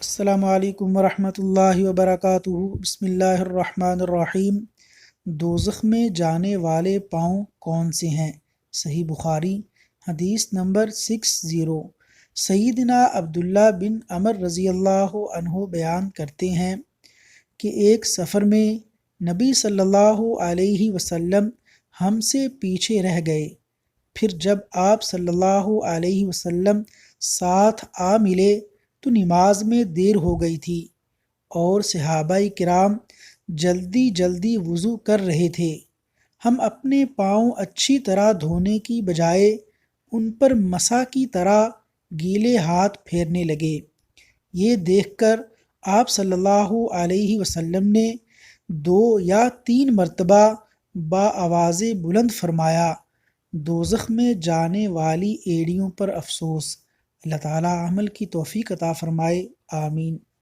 السلام علیکم ورحمۃ اللہ وبرکاتہ۔ بسم اللہ الرحمن الرحیم۔ دوزخ میں جانے والے پاؤں کون سے ہیں؟ صحیح بخاری حدیث نمبر 60۔ سیدنا عبداللہ بن عمر رضی اللہ عنہ بیان کرتے ہیں کہ ایک سفر میں نبی صلی اللہ علیہ وسلم ہم سے پیچھے رہ گئے۔ پھر جب آپ صلی اللہ علیہ وسلم ساتھ آ ملے تو نماز میں دیر ہو گئی تھی اور صحابہ کرام جلدی جلدی وضو کر رہے تھے۔ ہم اپنے پاؤں اچھی طرح دھونے کی بجائے ان پر مسح کی طرح گیلے ہاتھ پھیرنے لگے۔ یہ دیکھ کر آپ صلی اللہ علیہ وسلم نے 2 یا 3 مرتبہ بآواز بلند فرمایا، دوزخ میں جانے والی ایڑیوں پر افسوس۔ اللہ تعالیٰ عمل کی توفیق عطا فرمائے، آمین۔